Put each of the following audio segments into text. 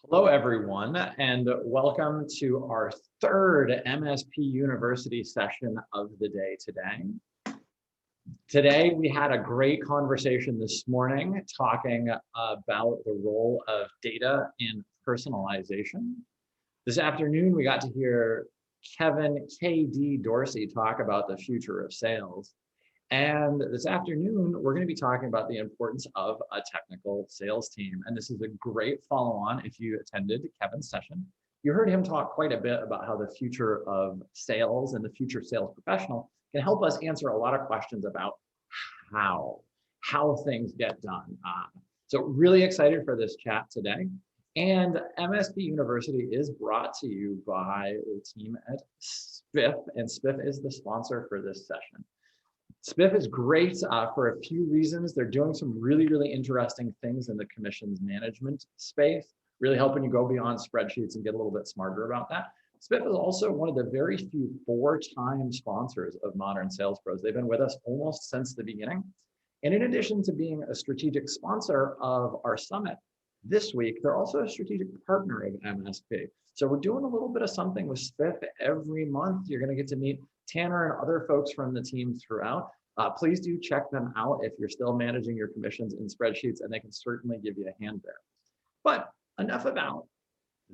Hello, everyone, and welcome to our third MSP University session of the day today. Today, we had a great conversation this morning talking about the role of data in personalization. This afternoon, we got to hear Kevin K.D. Dorsey talk about the future of sales. And this afternoon, we're going to be talking about the importance of a technical sales team. And this is a great follow-on if you attended Kevin's session. You heard him talk quite a bit about how the future of sales and the future sales professional can help us answer a lot of questions about how things get done. So really excited for this chat today. And MSP University is brought to you by the team at Spiff, and Spiff is the sponsor for this session. Spiff is great for a few reasons. They're doing some really interesting things in the commissions management space, really helping you go beyond spreadsheets and get a little bit smarter about that. Spiff is also one of the very few four-time sponsors of Modern Sales Pros. They've been with us almost since the beginning. And in addition to being a strategic sponsor of our summit this week, they're also a strategic partner of MSP. So we're doing a little bit of something with Spiff every month. You're going to get to meet Tanner and other folks from the team throughout. Please do check them out if you're still managing your commissions in spreadsheets, and they can certainly give you a hand there. But enough about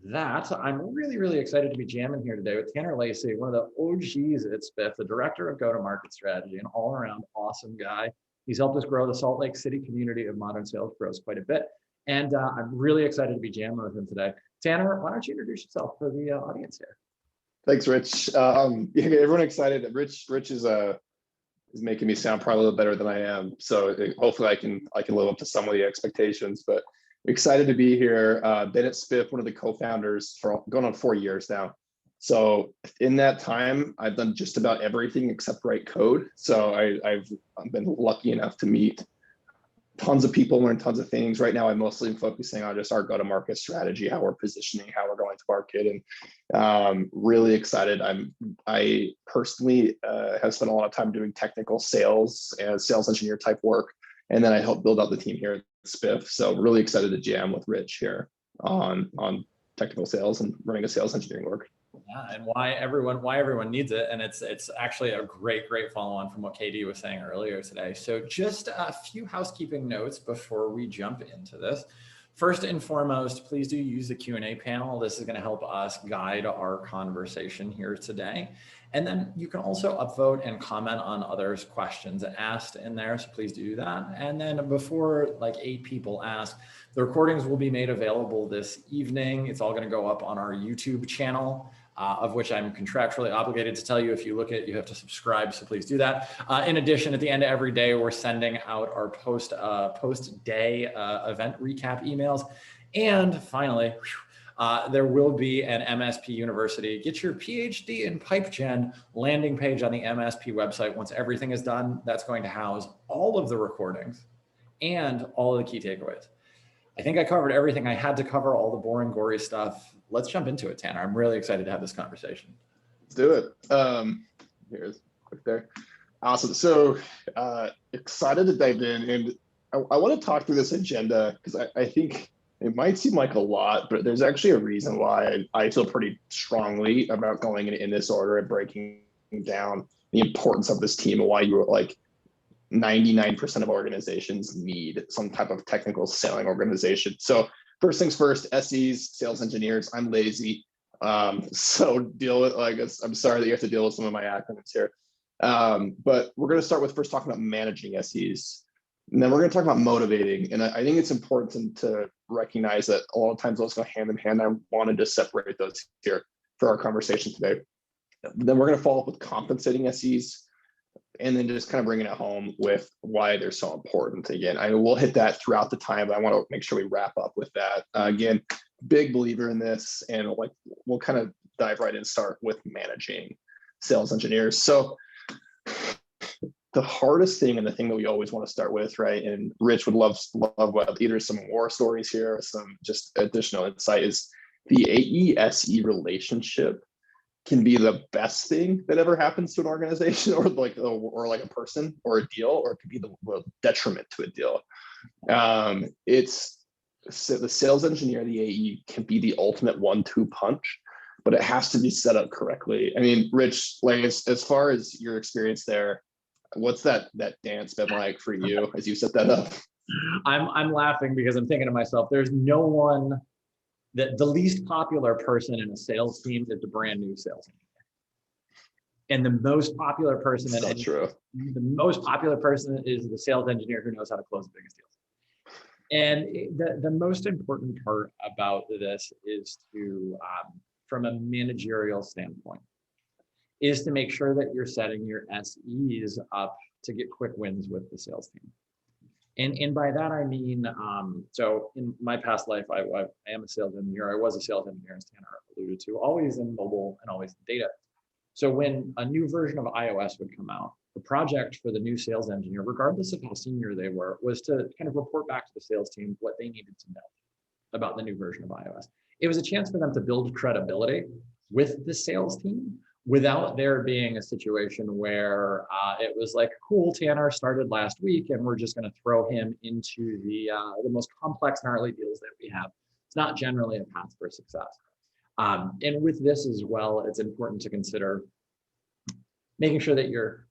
that. I'm really excited to be jamming here today with Tanner Lacey, one of the OGs at Spiff, the director of go-to-market strategy, an all-around awesome guy. He's helped us grow the Salt Lake City community of Modern Sales Pros quite a bit. And I'm really excited to be jamming with him today. Tanner, why don't you introduce yourself for the audience here? Thanks, Rich. Everyone excited. Rich is making me sound probably a little better than I am. So hopefully I can live up to some of the expectations. But excited to be here. Been at Spiff, one of the co-founders for going on 4 years now. So in that time, I've done just about everything except write code. So I've been lucky enough to meet tons of people, learn tons of things. Right now, I'm mostly focusing on just our go-to-market strategy, how we're positioning, how we're going to market, and really excited. I personally have spent a lot of time doing technical sales and sales engineer type work, and then I helped build out the team here at Spiff. So really excited to jam with Rich here on technical sales and running a sales engineering org. Yeah, and why everyone needs it. And it's actually a great follow-on from what KD was saying earlier today. So just a few housekeeping notes before we jump into this. First and foremost, please do use the Q&A panel. This is going to help us guide our conversation here today. And then you can also upvote and comment on others' questions asked in there. So please do that. And then before like 8 people ask, the recordings will be made available this evening. It's all going to go up on our YouTube channel, of which I'm contractually obligated to tell you. If you look at it, you have to subscribe, so please do that. In addition, at the end of every day, we're sending out our post-day event recap emails. And finally, there will be an MSP University Get Your PhD in Pipe Gen landing page on the MSP website. Once everything is done, that's going to house all of the recordings and all of the key takeaways. I think I covered everything I had to cover, all the boring, gory stuff. Let's jump into it, Tanner. I'm really excited to have this conversation. Let's do it. Here's quick there. Awesome. So excited to dive in. And I want to talk through this agenda because I think it might seem like a lot, but there's actually a reason why I feel pretty strongly about going in this order and breaking down the importance of this team and why you were like 99% of organizations need some type of technical selling organization. So first things first, SEs, sales engineers, I'm lazy. So deal with, I'm sorry that you have to deal with some of my acronyms here. But we're going to start with first talking about managing SEs. And then we're going to talk about motivating. And I think it's important to recognize that a lot of times those go hand in hand. I wanted to separate those here for our conversation today. Then we're going to follow up with compensating SEs, and then just kind of bringing it home with why they're so important. Again, I will hit that throughout the time, but I want to make sure we wrap up with that. Again, big believer in this, and we'll kind of dive right in and start with managing sales engineers. So the hardest thing and the thing that we always want to start with, right? And Rich would love either some war stories here or some just additional insight, is the AE-SE relationship can be the best thing that ever happens to an organization or like a person or a deal, or it could be the detriment to a deal. It's the sales engineer, the AE can be the ultimate 1-2 punch, but it has to be set up correctly. I mean, Rich, like as far as your experience there, what's that dance been like for you as you set that up? I'm laughing because I'm thinking to myself, there's no one that the least popular person in a sales team is the brand new sales engineer. And the most popular person the most popular person is the sales engineer who knows how to close the biggest deals. And the most important part about this is to, from a managerial standpoint, is to make sure that you're setting your SEs up to get quick wins with the sales team. And by that, I mean, so in my past life, I am a sales engineer. I was a sales engineer, as Tanner alluded to, always in mobile and always in data. So when a new version of iOS would come out, the project for the new sales engineer, regardless of how senior they were, was to kind of report back to the sales team what they needed to know about the new version of iOS. It was a chance for them to build credibility with the sales team without there being a situation where it was like, cool, Tanner started last week and we're just going to throw him into the most complex, gnarly deals that we have. It's not generally a path for success. And with this as well, it's important to consider making sure that you're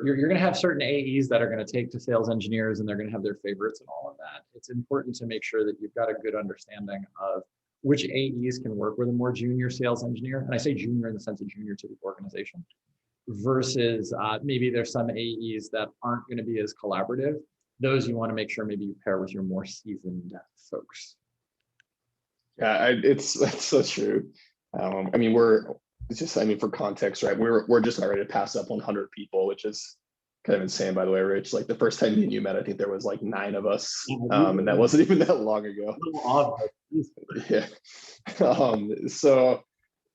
going to have certain AEs that are going to take to sales engineers and they're going to have their favorites and all of that. It's important to make sure that you've got a good understanding of which AEs can work with a more junior sales engineer. And I say junior in the sense of junior to the organization versus maybe there's some AEs that aren't going to be as collaborative. Those you want to make sure maybe you pair with your more seasoned folks. Yeah, that's so true. I mean, for context, right? We're just already to pass up 100 people, which is kind of insane, by the way, Rich. Like the first time me and you met, I think there was like 9 of us, and that wasn't even that long ago. Yeah. So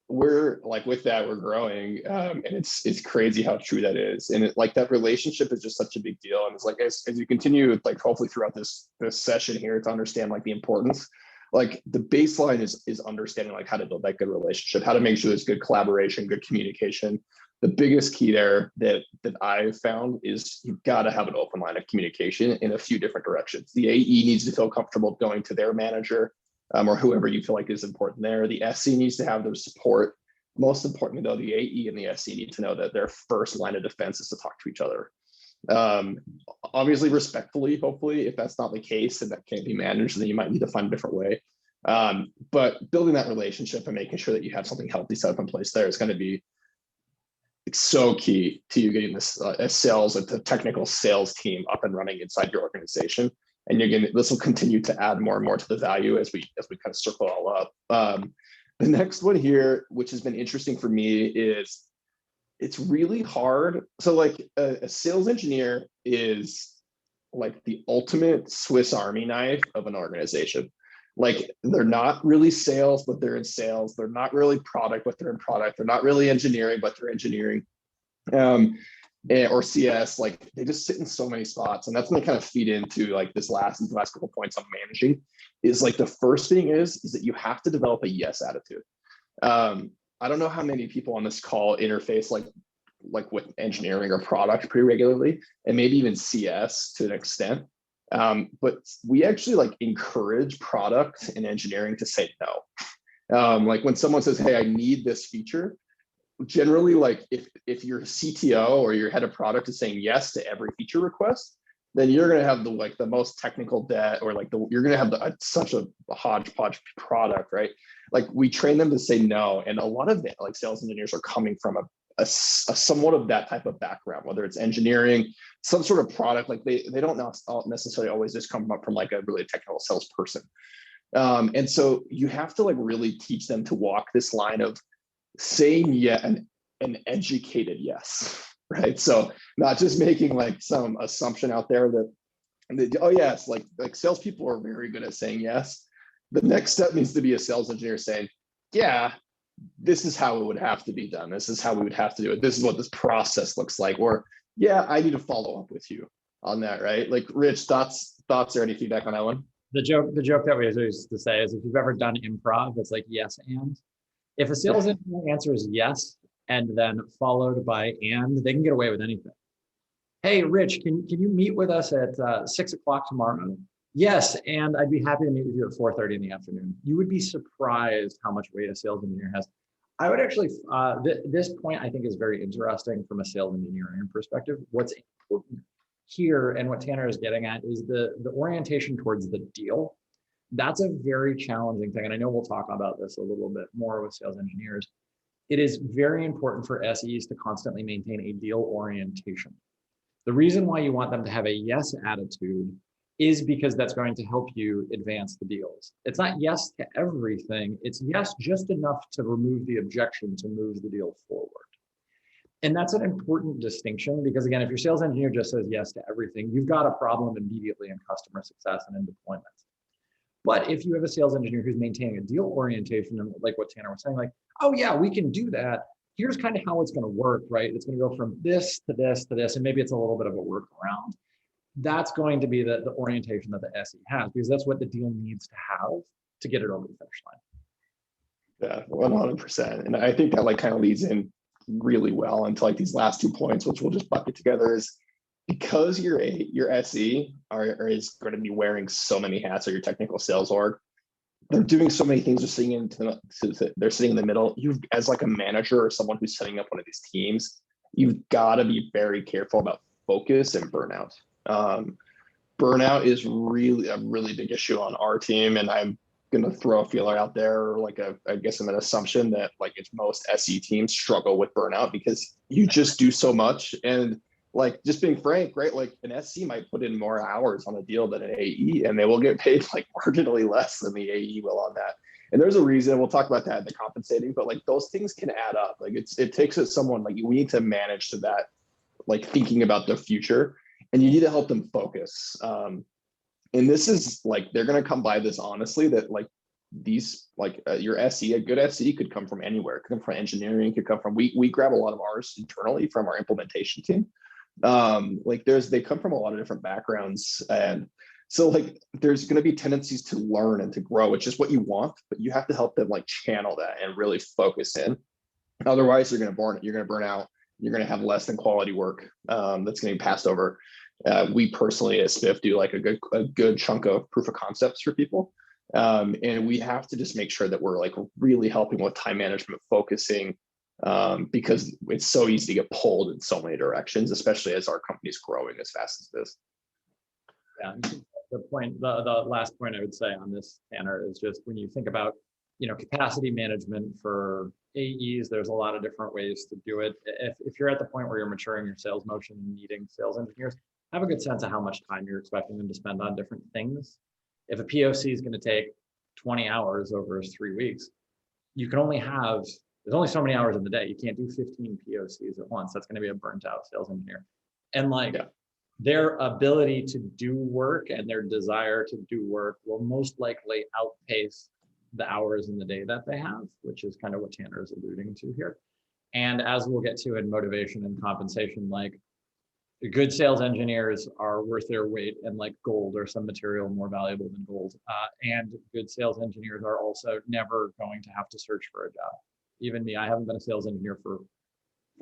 we're like with that, we're growing, and it's crazy how true that is. And like that relationship is just such a big deal. And it's like as you continue, like hopefully throughout this session here to understand like the importance. Like the baseline is understanding like how to build that good relationship, how to make sure there's good collaboration, good communication. The biggest key there that I've found is you've got to have an open line of communication in a few different directions. The AE needs to feel comfortable going to their manager or whoever you feel like is important there. The SC needs to have their support. Most importantly, though, the AE and the SC need to know that their first line of defense is to talk to each other. Obviously respectfully, hopefully. If that's not the case and that can't be managed, then you might need to find a different way. But building that relationship and making sure that you have something healthy set up in place there is going to be so key to you getting this a technical sales team up and running inside your organization. And this will continue to add more and more to the value as we kind of circle it all up. The next one here, which has been interesting for me, is it's really hard. So like a sales engineer is like the ultimate Swiss Army knife of an organization. Like they're not really sales, but they're in sales. They're not really product, but they're in product. They're not really engineering, but they're engineering. Or CS, like they just sit in so many spots. And that's going to kind of feed into like these last couple points on managing is like the first thing is that you have to develop a yes attitude. I don't know how many people on this call interface like with engineering or product pretty regularly, and maybe even CS to an extent. But we actually like encourage product and engineering to say no. Like when someone says, hey, I need this feature, generally like if your CTO or your head of product is saying yes to every feature request, then you're going to have the most technical debt, or like you're going to have such a hodgepodge product, right? Like we train them to say no, and a lot of like sales engineers are coming from a somewhat of that type of background, whether it's engineering, some sort of product. Like they don't necessarily always just come up from like a really technical salesperson, and so you have to like really teach them to walk this line of saying an educated yes. Right. So not just making like some assumption out there that oh yes, like salespeople are very good at saying yes. The next step needs to be a sales engineer saying, yeah, this is how it would have to be done. This is how we would have to do it. This is what this process looks like. Or yeah, I need to follow up with you on that. Right. Like Rich, thoughts or any feedback on that one? The joke that we used to say is if you've ever done improv, it's like yes and. If a sales engineer answers yes, and then followed by and, they can get away with anything. Hey, Rich, can you meet with us at 6 o'clock tomorrow? Yes, and I'd be happy to meet with you at 4:30 in the afternoon. You would be surprised how much weight a sales engineer has. I would actually, this point I think is very interesting from a sales engineering perspective. What's important here and what Tanner is getting at is the orientation towards the deal. That's a very challenging thing. And I know we'll talk about this a little bit more with sales engineers. It is very important for SEs to constantly maintain a deal orientation. The reason why you want them to have a yes attitude is because that's going to help you advance the deals. It's not yes to everything, it's yes just enough to remove the objection to move the deal forward. And that's an important distinction because again, if your sales engineer just says yes to everything, you've got a problem immediately in customer success and in deployment. But if you have a sales engineer who's maintaining a deal orientation and like what Tanner was saying, like, oh yeah, we can do that. Here's kind of how it's going to work, right? It's going to go from this to this to this, and maybe it's a little bit of a workaround. That's going to be the orientation that the SE has because that's what the deal needs to have to get it over the finish line. Yeah, 100%. And I think that like kind of leads in really well into like these last 2 points, which we'll just bucket together, is because your SE is going to be wearing so many hats at your technical sales org. They're doing so many things. They're sitting in the middle. You, as like a manager or someone who's setting up one of these teams, you've got to be very careful about focus and burnout. Burnout is really a really big issue on our team, and I'm going to throw a feeler out there, like I guess I'm an assumption that like it's most SE teams struggle with burnout because you just do so much. And like just being frank, right? Like an SC might put in more hours on a deal than an AE, and they will get paid like marginally less than the AE will on that. And there's a reason, we'll talk about that in the compensating, but like those things can add up. Like it takes someone, like we need to manage to that, like thinking about the future, and you need to help them focus. And this is like, they're going to come by this honestly, that like these, like your SE, a good SE could come from anywhere. It could come from engineering, could come from, we grab a lot of ours internally from our implementation team. Like they come from a lot of different backgrounds. And so like, there's going to be tendencies to learn and to grow, which is what you want, but you have to help them like channel that and really focus in. Otherwise you're going to burn out. You're going to have less than quality work that's getting passed over. We personally at Spiff do like a good chunk of proof of concepts for people. And we have to just make sure that we're like really helping with time management, focusing, because it's so easy to get pulled in so many directions, especially as our company's growing as fast as this. Yeah, the last point I would say on this, Tanner, is just when you think about, capacity management for AEs, there's a lot of different ways to do it. If you're at the point where you're maturing your sales motion and needing sales engineers, have a good sense of how much time you're expecting them to spend on different things. If a POC is going to take 20 hours over 3 weeks, there's only so many hours in the day. You can't do 15 POCs at once. That's going to be a burnt out sales engineer. And their ability to do work and their desire to do work will most likely outpace the hours in the day that they have, which is kind of what Tanner is alluding to here. And as we'll get to in motivation and compensation, like good sales engineers are worth their weight in like gold or some material more valuable than gold. And good sales engineers are also never going to have to search for a job. Even me, I haven't been a sales engineer for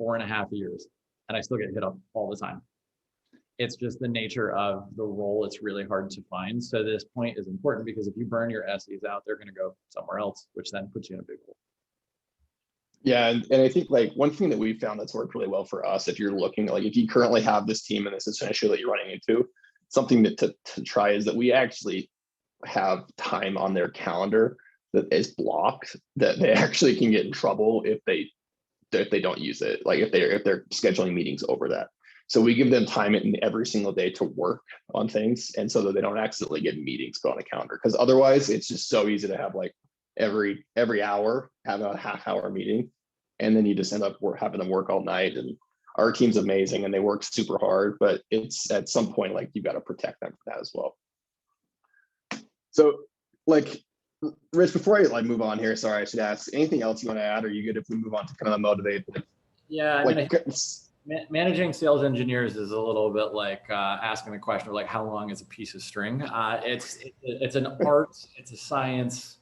4.5 years and I still get hit up all the time. It's just the nature of the role. It's really hard to find. So this point is important because if you burn your SEs out, they're going to go somewhere else, which then puts you in a big hole. Yeah, and I think like one thing that we've found that's worked really well for us, if you're looking, like if you currently have this team and this is an issue that you're running into, something that to try is that we actually have time on their calendar that is blocked, that they actually can get in trouble if they don't use it, like if they're scheduling meetings over that. So we give them time in every single day to work on things, and so that they don't accidentally get meetings put on a calendar, because otherwise it's just so easy to have like every hour have a half-hour meeting, and then you just end up having them work all night. And our team's amazing and they work super hard, but it's at some point like you got to protect them for that as well. So like, Rich, before I like move on here, sorry, I should ask anything else you want to add, or are you good if we move on to kind of the motivate? Yeah, managing sales engineers is a little bit like asking the question of like, how long is a piece of string? It's an art, it's a science.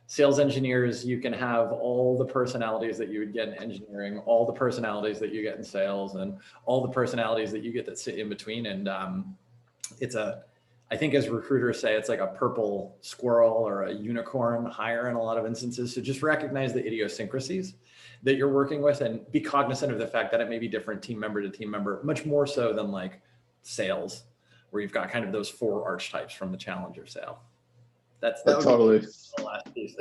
Sales engineers, you can have all the personalities that you would get in engineering, all the personalities that you get in sales, and all the personalities that you get that sit in between. And I think as recruiters say, it's like a purple squirrel or a unicorn hire in a lot of instances. So just recognize the idiosyncrasies that you're working with and be cognizant of the fact that it may be different team member to team member, much more so than like sales, where you've got kind of those 4 archetypes from the challenger sale. That would Totally. be the last piece.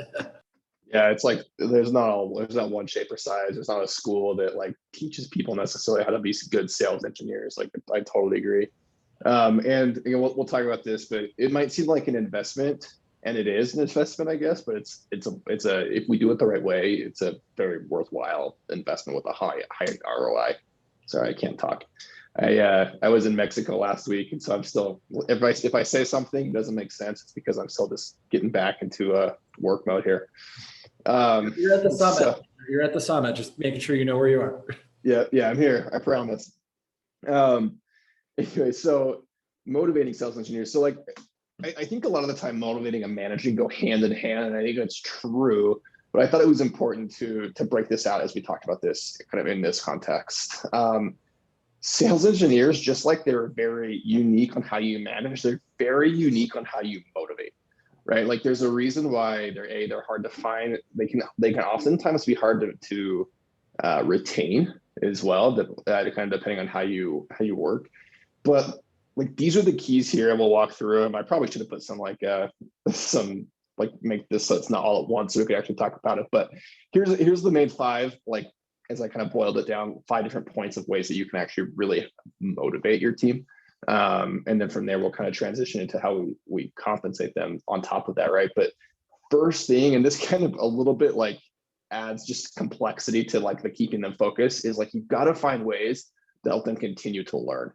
Yeah, it's like there's not one shape or size. There's not a school that like teaches people necessarily how to be good sales engineers. Like I totally agree. And you know, we'll talk about this, but it might seem like an investment, and it is an investment, I guess. But it's a if we do it the right way, it's a very worthwhile investment with a high ROI. Sorry, I can't talk. I was in Mexico last week, and so I'm still if I say something doesn't make sense, it's because I'm still just getting back into work mode here. You're at the summit. So, you're at the summit. Just making sure you know where you are. Yeah, I'm here. I promise. Anyway, so motivating sales engineers. So like, I think a lot of the time motivating and managing go hand in hand, and I think that's true. But I thought it was important to break this out as we talked about this kind of in this context. Sales engineers, just like they're very unique on how you manage, they're very unique on how you motivate, right? Like there's a reason why they're hard to find. They can oftentimes be hard to retain as well, kind of depending on how you work. But like these are the keys here, and we'll walk through them. I probably should have put some make this so it's not all at once so we could actually talk about it. But here's the main 5, like as I kind of boiled it down, 5 different points of ways that you can actually really motivate your team. And then from there, we'll kind of transition into how we compensate them on top of that, right? But first thing, and this kind of a little bit like adds just complexity to like the keeping them focused, is like you've got to find ways to help them continue to learn.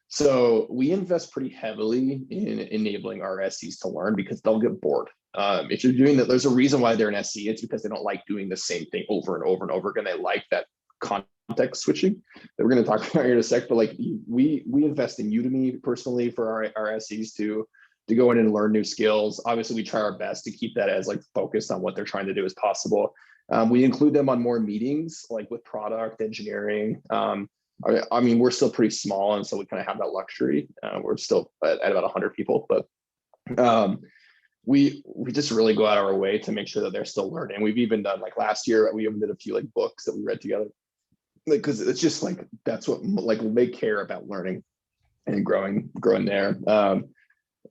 So we invest pretty heavily in enabling our SCs to learn because they'll get bored. If you're doing that, there's a reason why they're an SC. It's because they don't like doing the same thing over and over and over again. They like that context switching that we're going to talk about here in a sec. But like we invest in Udemy personally for our SCs to go in and learn new skills. Obviously, we try our best to keep that as like focused on what they're trying to do as possible. We include them on more meetings, like with product engineering. I mean, we're still pretty small, and so we kind of have that luxury. We're still at about 100 people, but we just really go out of our way to make sure that they're still learning. We've even done like last year, we even did a few like books that we read together, because it's just like that's what like they care about learning and growing there.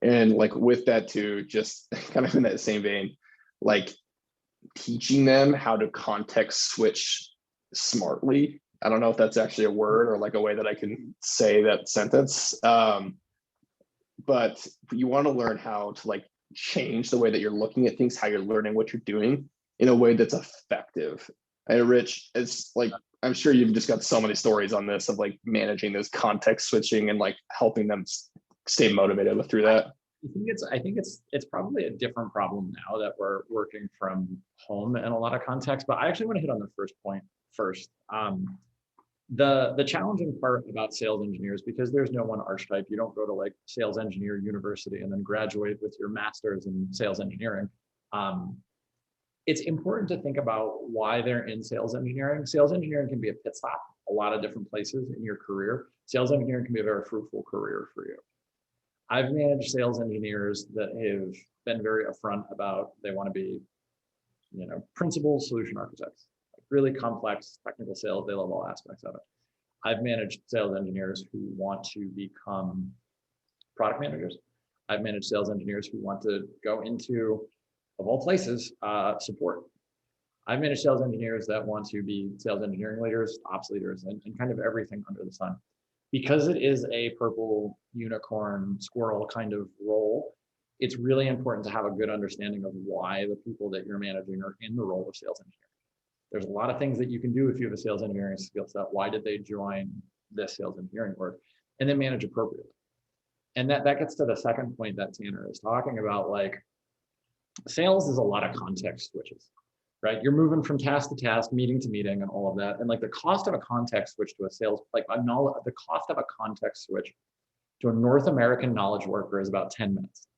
And like with that too, just kind of in that same vein, like teaching them how to context switch smartly. I don't know if that's actually a word or like a way that I can say that sentence. But you want to learn how to like change the way that you're looking at things, how you're learning what you're doing in a way that's effective. And Rich, it's like, I'm sure you've just got so many stories on this of like managing this context switching and like helping them stay motivated through that. I think it's probably a different problem now that we're working from home in a lot of contexts, but I actually want to hit on the first point first. The challenging part about sales engineers, because there's no one archetype, you don't go to like sales engineer university and then graduate with your master's in sales engineering. It's important to think about why they're in sales engineering. Sales engineering can be a pit stop a lot of different places in your career. Sales engineering can be a very fruitful career for you. I've managed sales engineers that have been very upfront about they want to be, principal solution architects, like really complex technical sales. They love all aspects of it. I've managed sales engineers who want to become product managers. I've managed sales engineers who want to go into, of all places, support. I've managed sales engineers that want to be sales engineering leaders, ops leaders, and kind of everything under the sun. Because it is a purple unicorn squirrel kind of role, it's really important to have a good understanding of why the people that you're managing are in the role of sales engineer. There's a lot of things that you can do if you have a sales engineering skill set. Why did they join this sales engineering work? And then manage appropriately. And that gets to the second point that Tanner is talking about. Like, sales is a lot of context switches, right? You're moving from task to task, meeting to meeting, and all of that. And like the cost of a context switch to a sales, the cost of a context switch to a North American knowledge worker is about 10 minutes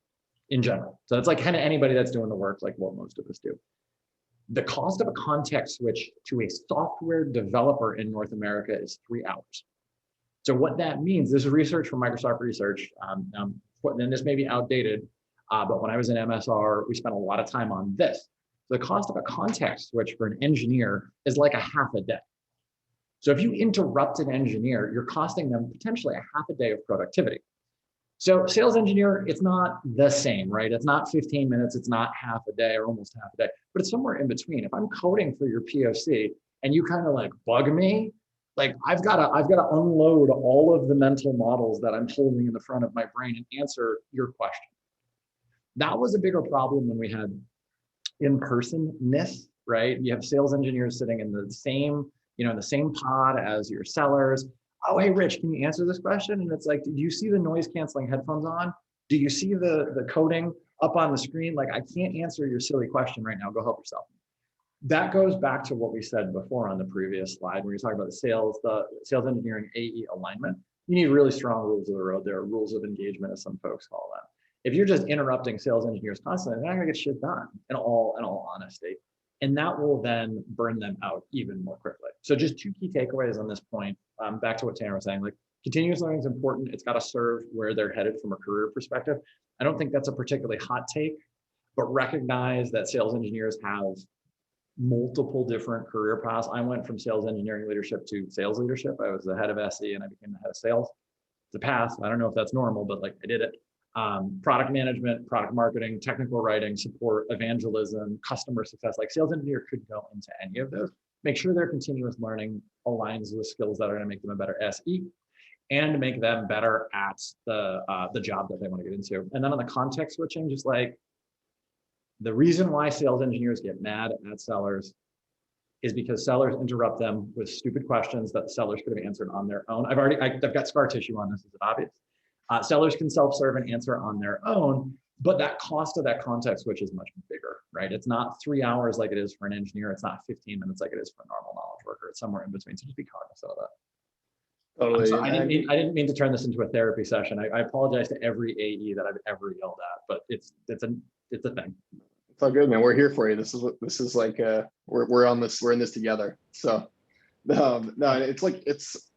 in general. So it's like kind of anybody that's doing the work, like what most of us do. The cost of a context switch to a software developer in North America is 3 hours. So what that means, this is research from Microsoft Research. and this may be outdated, but when I was in MSR, we spent a lot of time on this. The cost of a context switch for an engineer is like a half a day. So if you interrupt an engineer, you're costing them potentially a half a day of productivity. So sales engineer, it's not the same, right? It's not 15 minutes, it's not half a day or almost half a day, but it's somewhere in between. If I'm coding for your POC and you kind of like bug me, like I've got to unload all of the mental models that I'm holding in the front of my brain and answer your question. That was a bigger problem when we had in-personness, right? You have sales engineers sitting in the same, in the same pod as your sellers. Oh, hey, Rich, can you answer this question? And it's like, do you see the noise canceling headphones on? Do you see the coding up on the screen? Like, I can't answer your silly question right now. Go help yourself. That goes back to what we said before on the previous slide, where you're talking about the sales engineering AE alignment. You need really strong rules of the road. There are rules of engagement, as some folks call them. If you're just interrupting sales engineers constantly, they're not gonna get shit done, in all honesty. And that will then burn them out even more quickly. So just two key takeaways on this point. Back to what Tanner was saying, like continuous learning is important. It's got to serve where they're headed from a career perspective. I don't think that's a particularly hot take, but recognize that sales engineers have multiple different career paths. I went from sales engineering leadership to sales leadership. I was the head of SE and I became the head of sales. It's a path. I don't know if that's normal, but like I did it. Product management, product marketing, technical writing, support, evangelism, customer success. Like sales engineer could go into any of those. Make sure their continuous learning aligns with skills that are going to make them a better SE and make them better at the job that they want to get into. And then on the context switching, just like the reason why sales engineers get mad at sellers is because sellers interrupt them with stupid questions that the sellers could have answered on their own. I've got scar tissue on this, is it obvious? Sellers can self-serve and answer on their own, but that cost of that context switch is much bigger, right? It's not 3 hours like it is for an engineer. It's not 15 minutes like it is for a normal knowledge worker. It's somewhere in between. So just be cognizant of that. Totally. So I didn't mean to turn this into a therapy session. I apologize to every AE that I've ever yelled at, but it's a thing. It's all good, man. We're here for you. This is like we're in this together. So no, it's like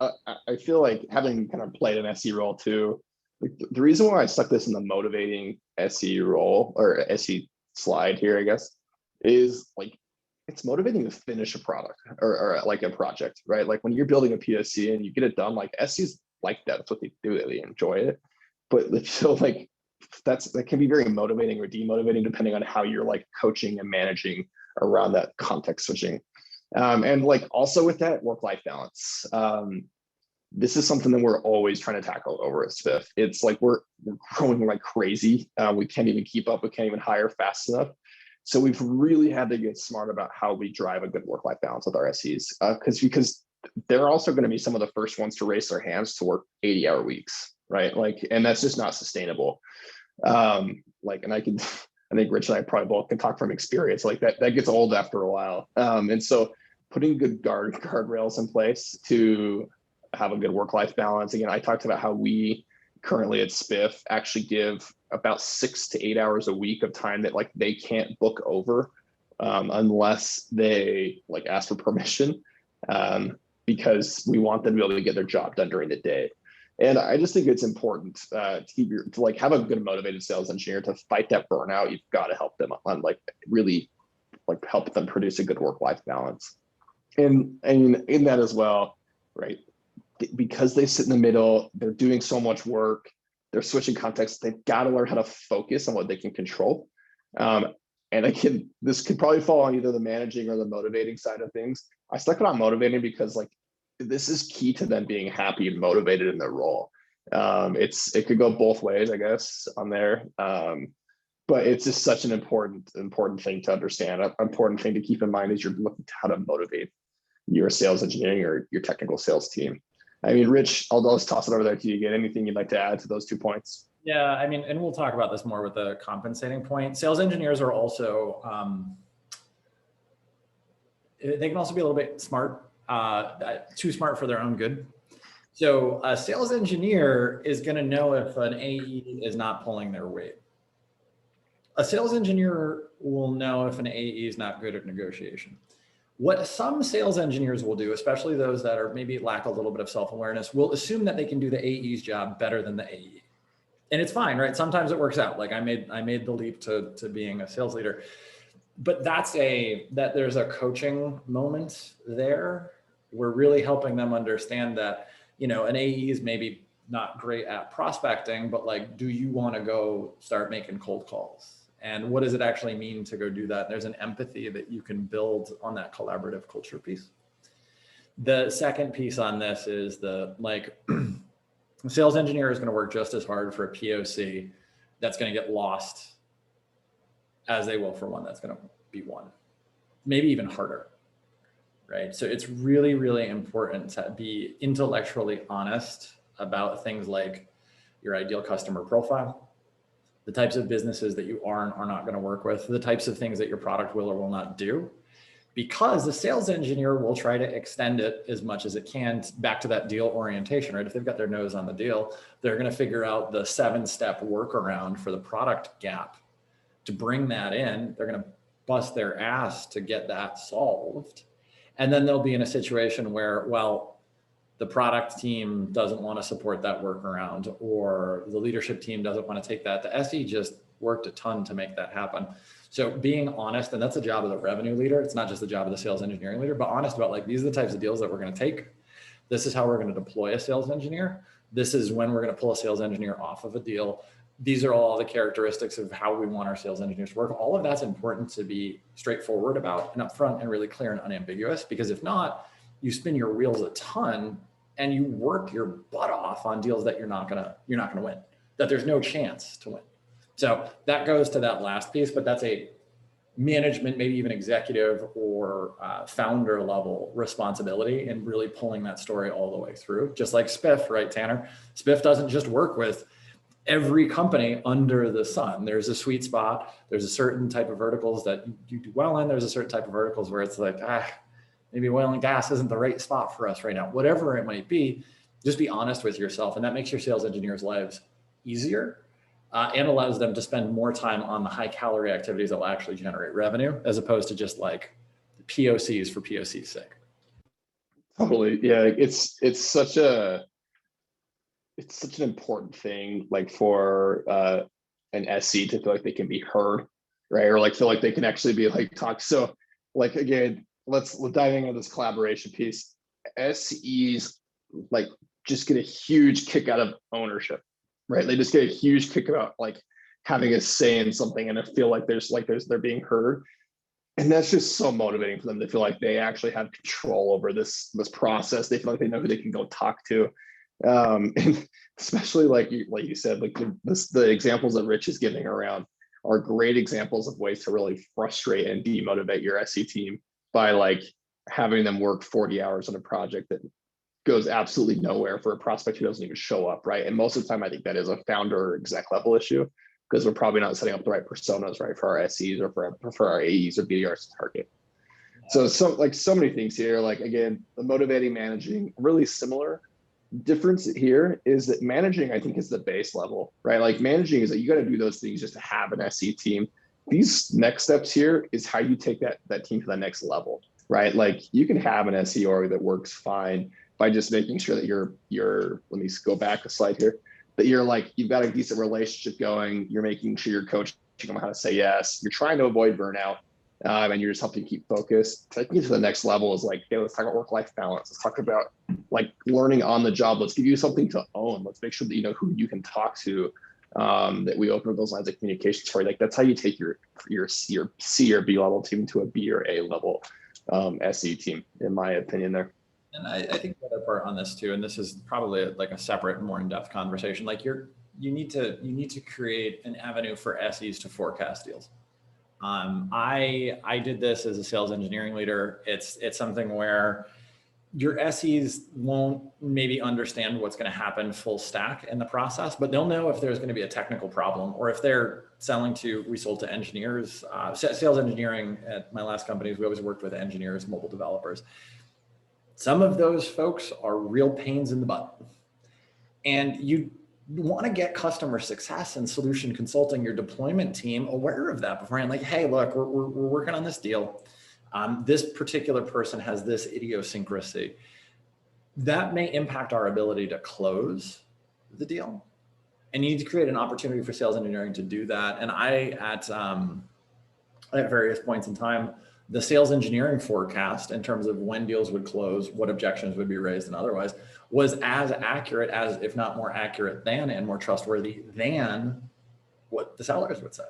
I feel like having kind of played an SE role too. Like the reason why I stuck this in the motivating SE role or SE slide here, I guess, is like it's motivating to finish a product or like a project, right? Like when you're building a POC and you get it done, like SEs like that. That's what they do. They enjoy it. But I feel like that can be very motivating or demotivating depending on how you're like coaching and managing around that context switching. And like also with that work-life balance. This is something that we're always trying to tackle over at Spiff. It's like we're growing like crazy. We can't even keep up. We can't even hire fast enough. So we've really had to get smart about how we drive a good work-life balance with our SEs, because they're also going to be some of the first ones to raise their hands to work 80-hour weeks, right? Like, and that's just not sustainable. Like, and I think Rich and I probably both can talk from experience. Like that gets old after a while. And so putting good guardrails in place to have a good work-life balance. Again, I talked about how we currently at Spiff actually give about 6 to 8 hours a week of time that like they can't book over unless they like ask for permission, because we want them to be able to get their job done during the day. And I just think it's important to like have a good motivated sales engineer to fight that burnout. You've got to help them on like really like help them produce a good work-life balance. And in that as well, right? Because they sit in the middle, they're doing so much work, they're switching contexts, they've got to learn how to focus on what they can control. And this could probably fall on either the managing or the motivating side of things. I stuck it on motivating because like this is key to them being happy and motivated in their role. It could go both ways, I guess, on there. But it's just such an important thing to understand, an important thing to keep in mind as you're looking to how to motivate your sales engineering or your technical sales team. I mean, Rich, I'll just toss it over there to you again. Anything you'd like to add to those 2 points? Yeah, I mean, and we'll talk about this more with the compensating point. Sales engineers are also, they can also be a little bit smart, too smart for their own good. So a sales engineer is going to know if an AE is not pulling their weight. A sales engineer will know if an AE is not good at negotiation. What some sales engineers will do, especially those that are maybe lack a little bit of self-awareness, will assume that they can do the AE's job better than the AE. And it's fine, right? Sometimes it works out. Like I made the leap to being a sales leader, but there's a coaching moment there. We're really helping them understand that, an AE is maybe not great at prospecting, but like, do you want to go start making cold calls? And what does it actually mean to go do that? There's an empathy that you can build on that collaborative culture piece. The second piece on this is the sales engineer is going to work just as hard for a POC that's going to get lost as they will for one that's going to be won, maybe even harder, right? So it's really, really important to be intellectually honest about things like your ideal customer profile, the types of businesses that you are and are not going to work with, the types of things that your product will or will not do, because the sales engineer will try to extend it as much as it can back to that deal orientation, right? If they've got their nose on the deal, they're going to figure out the 7-step workaround for the product gap to bring that in. They're going to bust their ass to get that solved. And then they'll be in a situation where, well, the product team doesn't want to support that workaround, or the leadership team doesn't want to take that. The SE just worked a ton to make that happen. So being honest, and that's the job of the revenue leader. It's not just the job of the sales engineering leader, but honest about like, these are the types of deals that we're going to take. This is how we're going to deploy a sales engineer. This is when we're going to pull a sales engineer off of a deal. These are all the characteristics of how we want our sales engineers to work. All of that's important to be straightforward about and upfront and really clear and unambiguous, because if not, you spin your wheels a ton and you work your butt off on deals that you're not gonna win, that there's no chance to win. So that goes to that last piece, but that's a management, maybe even executive or founder level responsibility in really pulling that story all the way through. Just like Spiff, right, Tanner? Spiff doesn't just work with every company under the sun. There's a sweet spot. There's a certain type of verticals that you do well in. There's a certain type of verticals where it's like, maybe oil and gas isn't the right spot for us right now. Whatever it might be, just be honest with yourself. And that makes your sales engineers' lives easier and allows them to spend more time on the high calorie activities that will actually generate revenue, as opposed to just like POCs for POC's sake. Totally. Yeah. It's such an important thing, like for an SC to feel like they can be heard, right? Or like feel like they can actually be like talked. So like, again, let's dive into this collaboration piece. SEs like just get a huge kick out of ownership, right? They just get a huge kick about like having a say in something and I feel like they're being heard. And that's just so motivating for them to feel like they actually have control over this process. They feel like they know who they can go talk to. And especially like you said, like the examples that Rich is giving around are great examples of ways to really frustrate and demotivate your SE team by like having them work 40 hours on a project that goes absolutely nowhere for a prospect who doesn't even show up, right? And most of the time, I think that is a founder or exec level issue, because we're probably not setting up the right personas, right, for our SEs or for our AEs or BDRs to target. So so many things here. Like again, the motivating, managing, really similar. Difference here is that managing, I think, is the base level, right? Like managing is that you got to do those things just to have an SE team. These next steps here is how you take that team to the next level, right? Like you can have an SE org that works fine by just making sure that you're let me go back a slide here, that you're like, you've got a decent relationship going, you're making sure you're coaching them how to say yes, you're trying to avoid burnout, and you're just helping keep focused. Taking it to the next level is like, hey, let's talk about work-life balance. Let's talk about like learning on the job. Let's give you something to own. Let's make sure that you know who you can talk to, that we open up those lines of communication for. Like that's how you take your C or B level team to a B or A level SE team, in my opinion there. And I think the other part on this too, and this is probably like a separate, more in-depth conversation, like you need to create an avenue for SEs to forecast deals. I did this as a sales engineering leader. It's something where your SEs won't maybe understand what's going to happen full stack in the process, but they'll know if there's going to be a technical problem, or if they're we sold to engineers. Sales engineering at my last companies, we always worked with engineers, mobile developers. Some of those folks are real pains in the butt. And you want to get customer success and solution consulting, your deployment team, aware of that beforehand. Like, hey, look, we're working on this deal. This particular person has this idiosyncrasy. That may impact our ability to close the deal. And you need to create an opportunity for sales engineering to do that. And at various points in time, the sales engineering forecast in terms of when deals would close, what objections would be raised and otherwise, was as accurate as, if not more accurate than, and more trustworthy than what the sellers would say.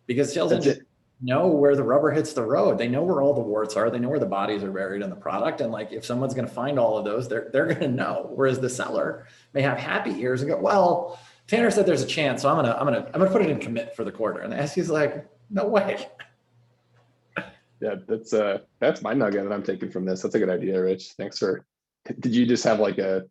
Because sales engineers know where the rubber hits the road. They know where all the warts are. They know where the bodies are buried in the product. And like, if someone's going to find all of those, they're going to know. Whereas the seller may have happy ears and go, well, Tanner said there's a chance, so I'm gonna put it in commit for the quarter. And the SE's like, no way. Yeah, that's my nugget that I'm taking from this. That's a good idea, Rich. Thanks for. Did you just have like a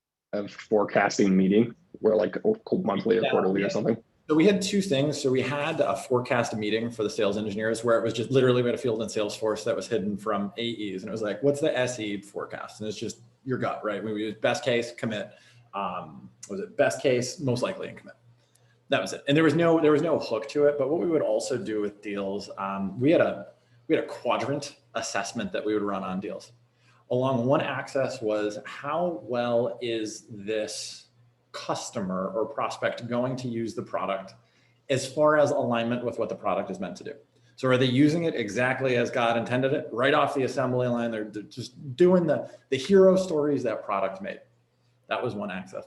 forecasting meeting where like monthly or quarterly or something? So we had two things. So we had a forecast meeting for the sales engineers where it was just literally we had a field in Salesforce that was hidden from AEs. And it was like, what's the SE forecast? And it's just your gut, right? We use best case, commit. Was it best case, most likely, and commit. That was it. And there was no hook to it. But what we would also do with deals, we had a quadrant assessment that we would run on deals. Along one axis was how well is this customer or prospect going to use the product as far as alignment with what the product is meant to do. So are they using it exactly as God intended it? Right off the assembly line, they're just doing the hero stories that product made. That was one axis.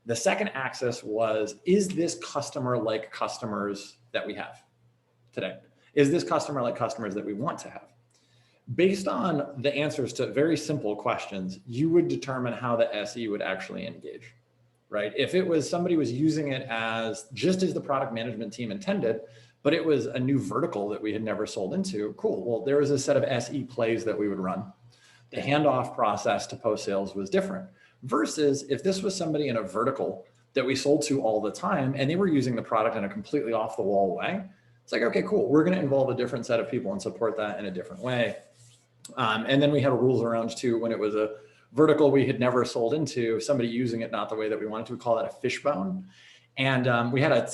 The second axis was, is this customer like customers that we have today? Is this customer like customers that we want to have? Based on the answers to very simple questions, you would determine how the SE would actually engage, right? If it was somebody was using it as just as the product management team intended, but it was a new vertical that we had never sold into, cool. Well, there was a set of SE plays that we would run. The handoff process to post-sales was different. Versus if this was somebody in a vertical that we sold to all the time and they were using the product in a completely off the wall way, it's like, okay, cool. We're going to involve a different set of people and support that in a different way. And then we had rules around too, when it was a vertical we had never sold into, somebody using it not the way that we wanted to, we call that a fishbone. And we had a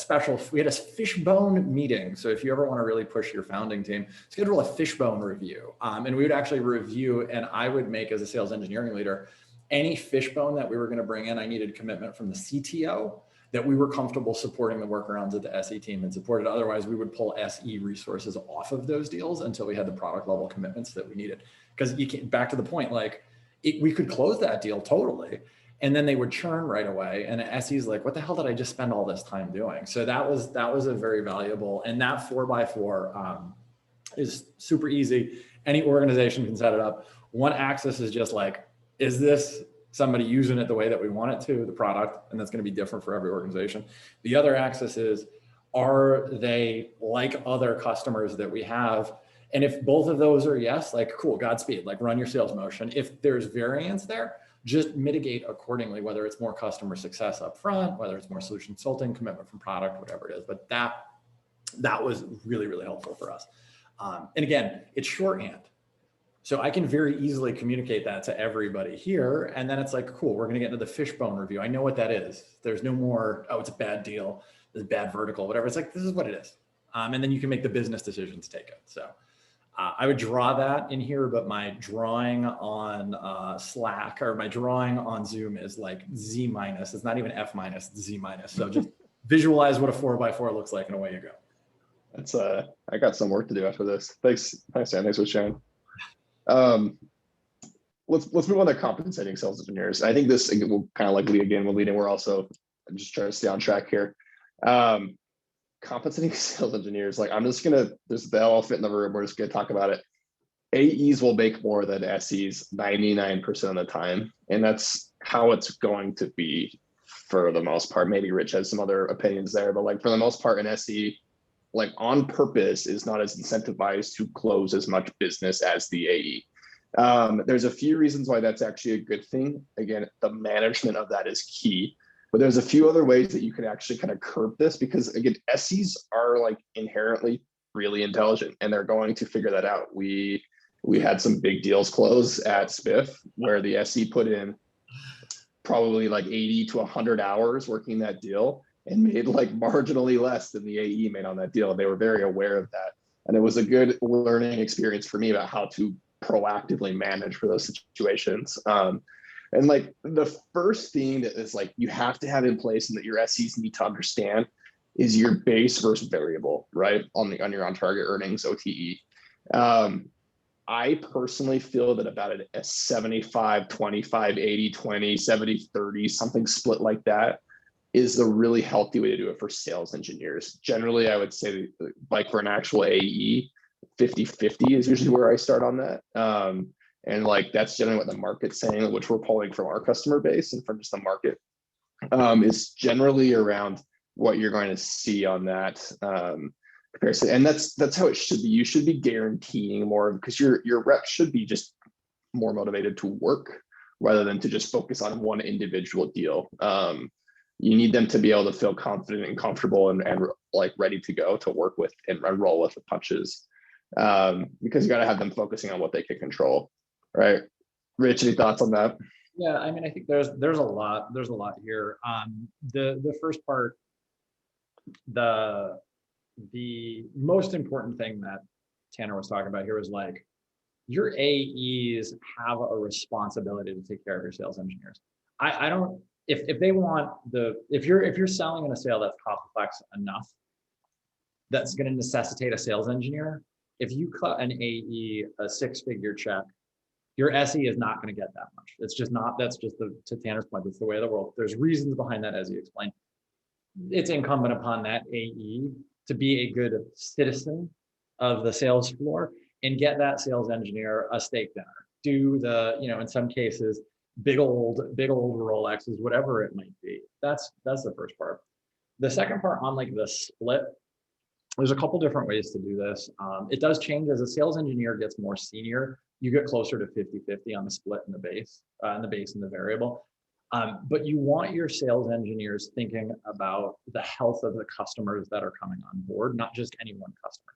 fishbone meeting. So if you ever want to really push your founding team, schedule a fishbone review. And we would actually review, and I would make, as a sales engineering leader, any fishbone that we were going to bring in, I needed commitment from the CTO that we were comfortable supporting the workarounds of the SE team and supported. Otherwise, we would pull SE resources off of those deals until we had the product level commitments that we needed. Because you can't, back to the point, like we could close that deal totally, and then they would churn right away. And SE's like, what the hell did I just spend all this time doing? So that was a very valuable, and that 4x4 is super easy. Any organization can set it up. One axis is just like, is this somebody using it the way that we want it to, the product? And that's going to be different for every organization. The other axis is, are they like other customers that we have? And if both of those are yes, like cool, Godspeed, like run your sales motion. If there's variance there, just mitigate accordingly, whether it's more customer success up front, whether it's more solution consulting, commitment from product, whatever it is. But that was really, really helpful for us. And again, it's shorthand. So I can very easily communicate that to everybody here. And then it's like, cool, we're going to get into the fishbone review. I know what that is. There's no more, oh, it's a bad deal, it's a bad vertical, whatever. It's like, this is what it is. And then you can make the business decision to take it. So I would draw that in here, but my drawing on Slack or my drawing on Zoom is like Z minus. It's not even F minus, it's Z minus. So just visualize what a 4x4 looks like and away you go. That's I got some work to do after this. Thanks, Dan. Thanks for sharing. Let's move on to compensating sales engineers. I think this will kind of like lead again. We'll lead in. We're also just trying to stay on track here. Compensating sales engineers. Like I'm just gonna. They all fit in the room. We're just gonna talk about it. AEs will make more than SEs 99% of the time, and that's how it's going to be for the most part. Maybe Rich has some other opinions there, but like for the most part, an SE, like on purpose, is not as incentivized to close as much business as the AE. There's a few reasons why that's actually a good thing. Again, the management of that is key, but there's a few other ways that you can actually kind of curb this, because again, SEs are like inherently really intelligent and they're going to figure that out. We had some big deals close at Spiff where the SE put in probably like 80 to 100 hours working that deal and made like marginally less than the AE made on that deal. They were very aware of that. And it was a good learning experience for me about how to proactively manage for those situations. And like the first thing that is like you have to have in place and that your SEs need to understand is your base versus variable, right? On your on target earnings OTE. I personally feel that about a 75, 25, 80, 20, 70, 30, something split like that is the really healthy way to do it for sales engineers. Generally, I would say like for an actual AE, 50-50 is usually where I start on that. And like, that's generally what the market's saying, which we're pulling from our customer base and from just the market, is generally around what you're going to see on that comparison. And that's how it should be. You should be guaranteeing more because your rep should be just more motivated to work rather than to just focus on one individual deal. You need them to be able to feel confident and comfortable and like ready to go to work with and roll with the punches, because you got to have them focusing on what they can control, right? Rich, any thoughts on that? Yeah, I mean, I think there's a lot here. The first part, the most important thing that Tanner was talking about here was like your AEs have a responsibility to take care of your sales engineers. I don't, if they want if you're selling in a sale that's complex enough, that's going to necessitate a sales engineer. If you cut an AE a 6-figure check, your SE is not going to get that much. It's just not, that's just to Tanner's point, that's the way of the world. There's reasons behind that, as you explained. It's incumbent upon that AE to be a good citizen of the sales floor and get that sales engineer a steak dinner. Do the, in some cases, big old Rolexes, whatever it might be. That's the first part. The second part on like the split, there's a couple different ways to do this. It does change as a sales engineer gets more senior. You get closer to 50-50 on the split and the base and the variable. But you want your sales engineers thinking about the health of the customers that are coming on board, not just any one customer.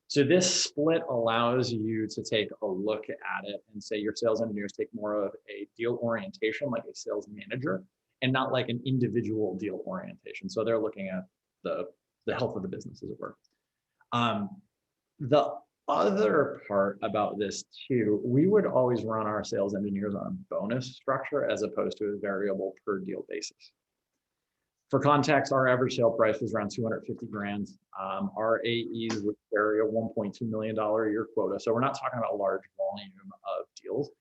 So this split allows you to take a look at it and say your sales engineers take more of a deal orientation, like a sales manager, and not like an individual deal orientation. So they're looking at the health of the business, as it were. The other part about this too, we would always run our sales engineers on a bonus structure as opposed to a variable per deal basis. For context, our average sale price is around 250 grand. Our AEs would carry a $1.2 million a year quota. So we're not talking about a large volume of deals,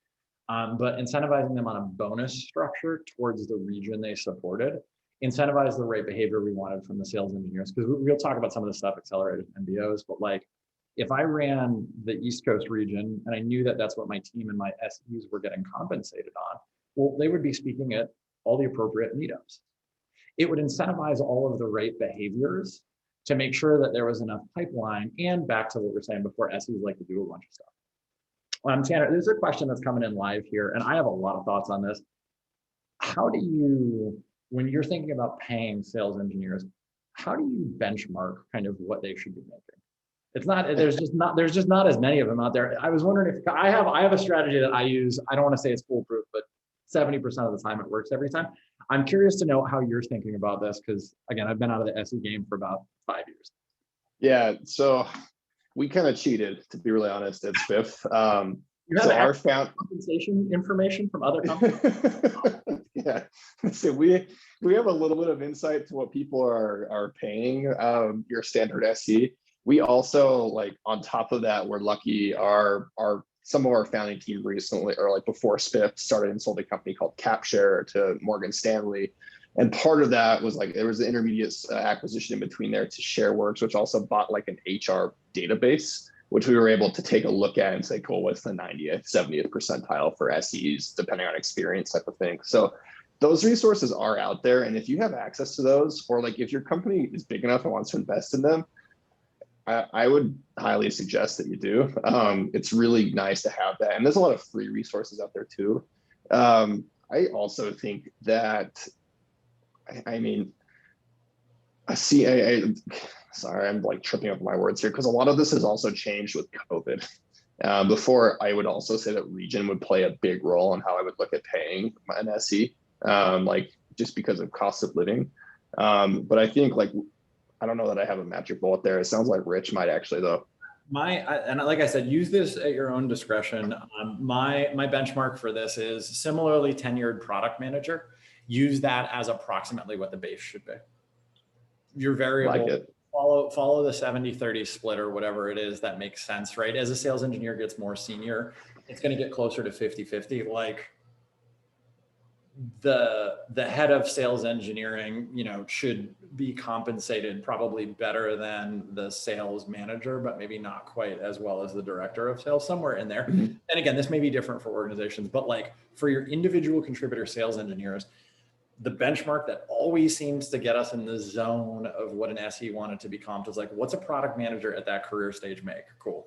but incentivizing them on a bonus structure towards the region they supported, incentivize the right behavior we wanted from the sales engineers. Because we'll talk about some of the stuff accelerated MBOs, but like if I ran the East Coast region and I knew that that's what my team and my SEs were getting compensated on, well, they would be speaking at all the appropriate meetups. It would incentivize all of the right behaviors to make sure that there was enough pipeline, and back to what we were saying before, SEs like to do a bunch of stuff. Tanner, there's a question that's coming in live here, and I have a lot of thoughts on this. How do you, when you're thinking about paying sales engineers, how do you benchmark kind of what they should be making? It's not, there's just not as many of them out there. I was wondering if I have a strategy that I use. I don't want to say it's foolproof, but 70% of the time it works every time. I'm curious to know how you're thinking about this, because again, I've been out of the SE game for about 5 years. Yeah, so we kind of cheated, to be really honest, at Spiff. You have our compensation information from other companies? Yeah, so we have a little bit of insight to what people are paying your standard SE. We also, like, on top of that, we're lucky some of our founding team recently, or like before Spiff, started and sold a company called Capshare to Morgan Stanley. And part of that was like, there was an intermediate acquisition in between there to ShareWorks, which also bought like an HR database, which we were able to take a look at and say, cool, what's the 90th, 70th percentile for SEs, depending on experience type of thing. So those resources are out there. And if you have access to those, or like if your company is big enough and wants to invest in them, I would highly suggest that you do. It's really nice to have that. And there's a lot of free resources out there too. I also think that, sorry, I'm like tripping up my words here, because a lot of this has also changed with COVID. Before, I would also say that region would play a big role in how I would look at paying an SE, like just because of cost of living. But I think like, I don't know that I have a magic bullet there. It sounds like Rich might actually, though. And like I said, use this at your own discretion. My benchmark for this is similarly tenured product manager. Use that as approximately what the base should be. Your variable, Like it. follow the 70-30 split or whatever it is that makes sense, right? As a sales engineer gets more senior, it's going to get closer to 50-50. Like the head of sales engineering, should be compensated probably better than the sales manager, but maybe not quite as well as the director of sales, somewhere in there. Mhm. And again, this may be different for organizations, but like for your individual contributor sales engineers, the benchmark that always seems to get us in the zone of what an SE wanted to be comped is like, what's a product manager at that career stage make? Cool.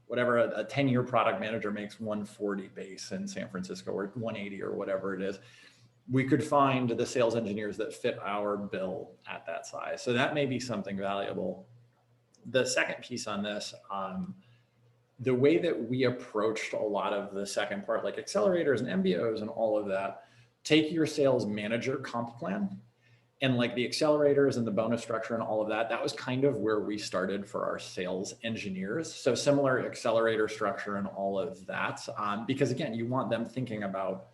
Whatever a 10-year product manager makes 140 base in San Francisco or 180 or whatever it is. We could find the sales engineers that fit our bill at that size. So that may be something valuable. The second piece on this, the way that we approached a lot of the second part, like accelerators and MBOs and all of that, take your sales manager comp plan and like the accelerators and the bonus structure and all of that, that was kind of where we started for our sales engineers. So similar accelerator structure and all of that, because again, you want them thinking about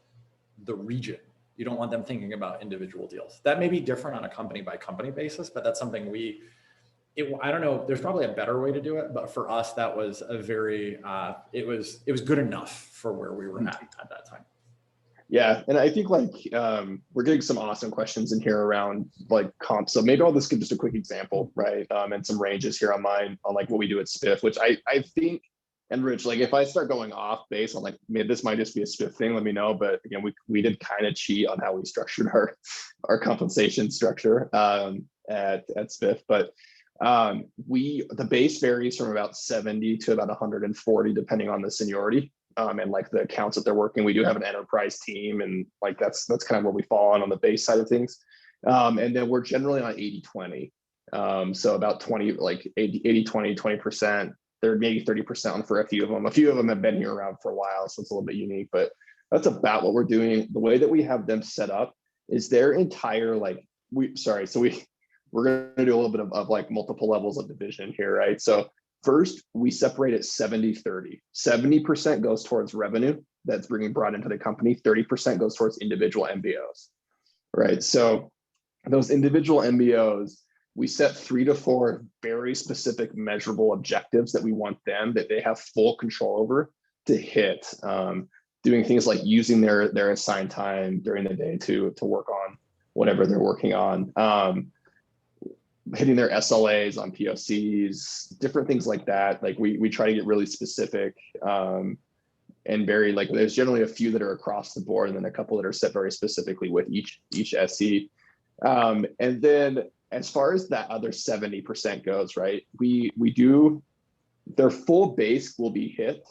the region. You don't want them thinking about individual deals. That may be different on a company by company basis, but that's something I don't know, there's probably a better way to do it, but for us, that was a very, it was good enough for where we were at that time. Yeah, and I think like we're getting some awesome questions in here around like comp. So maybe I'll just give just a quick example, right? And some ranges here on mine on like what we do at Spiff, which I think, and Rich, like if I start going off base on like, maybe this might just be a Spiff thing, let me know. But again, we did kind of cheat on how we structured our compensation structure at Spiff, but the base varies from about 70 to about 140 depending on the seniority. And like the accounts that they're working. We do have an enterprise team, and like that's kind of where we fall on the base side of things. And then we're generally on 80-20. So about 20, like 80-20, 20%. There maybe 30% on for a few of them. A few of them have been here around for a while, so it's a little bit unique, but that's about what we're doing. The way that we have them set up is their entire we're gonna do a little bit of like multiple levels of division here, right? So first, we separate it 70-30. 70% goes towards revenue that's brought into the company. 30% goes towards individual MBOs, right? So those individual MBOs, we set 3 to 4 very specific measurable objectives that we want them, that they have full control over to hit. Doing things like using their assigned time during the day to work on whatever they're working on. Hitting their SLAs on POCs, different things like that. Like we try to get really specific and very like, there's generally a few that are across the board and then a couple that are set very specifically with each SE. And then as far as that other 70% goes, right, we do, their full base will be hit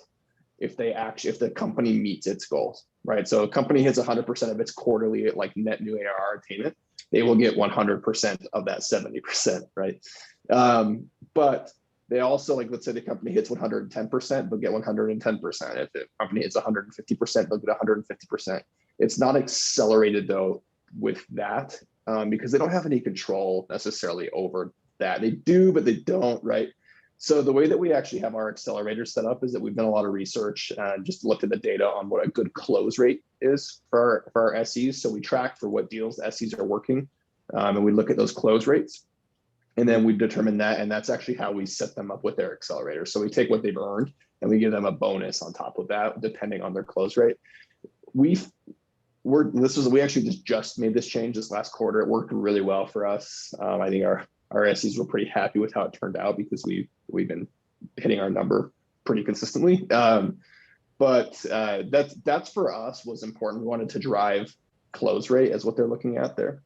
if the company meets its goals, right? So a company hits 100% of its quarterly like net new ARR attainment, they will get 100% of that 70%, right? But they also, like, let's say the company hits 110%, they'll get 110%. If the company hits 150%, they'll get 150%. It's not accelerated though with that because they don't have any control necessarily over that. They do, but they don't, right? So the way that we actually have our accelerator set up is that we've done a lot of research and just looked at the data on what a good close rate is for our SEs. So we track for what deals SEs are working and we look at those close rates. And then we determine that, and that's actually how we set them up with their accelerator. So we take what they've earned and we give them a bonus on top of that, depending on their close rate. We actually just made this change this last quarter. It worked really well for us. I think our SEs were pretty happy with how it turned out because we've been hitting our number pretty consistently. But that's for us was important. We wanted to drive close rate as what they're looking at there.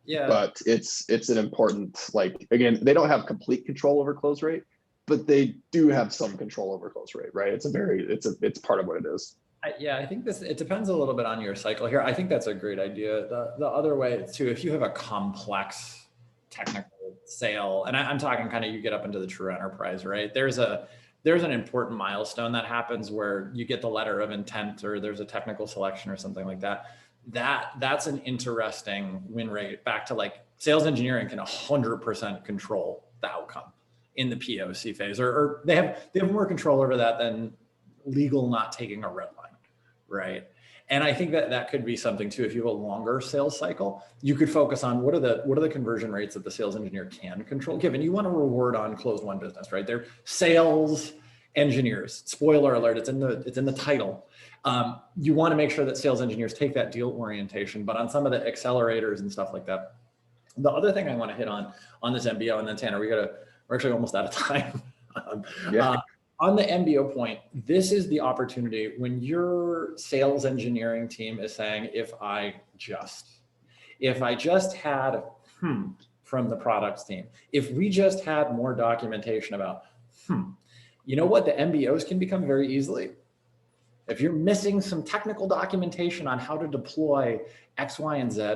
Yeah. But it's an important, like, again, they don't have complete control over close rate, but they do have some control over close rate, right? It's part of what it is. I think it depends a little bit on your cycle here. I think that's a great idea. The other way too, if you have a complex technical sale, and I'm talking kind of, you get up into the true enterprise, right? There's an important milestone that happens where you get the letter of intent or there's a technical selection or something like that. That's an interesting win rate. Back to like sales engineering can 100% control the outcome. in the POC phase, or they have more control over that than legal not taking a red line, right? And I think that could be something too. If you have a longer sales cycle, you could focus on what are the conversion rates that the sales engineer can control, given you want to reward on closed won business, right? They're sales engineers. Spoiler alert, it's in the title. You want to make sure that sales engineers take that deal orientation, but on some of the accelerators and stuff like that. The other thing I want to hit on this MBO, and then Tanner, we're actually almost out of time. On the MBO point, this is the opportunity when your sales engineering team is saying, if I just had from the products team, if we just had more documentation about, you know what the MBOs can become very easily? If you're missing some technical documentation on how to deploy X, Y, and Z,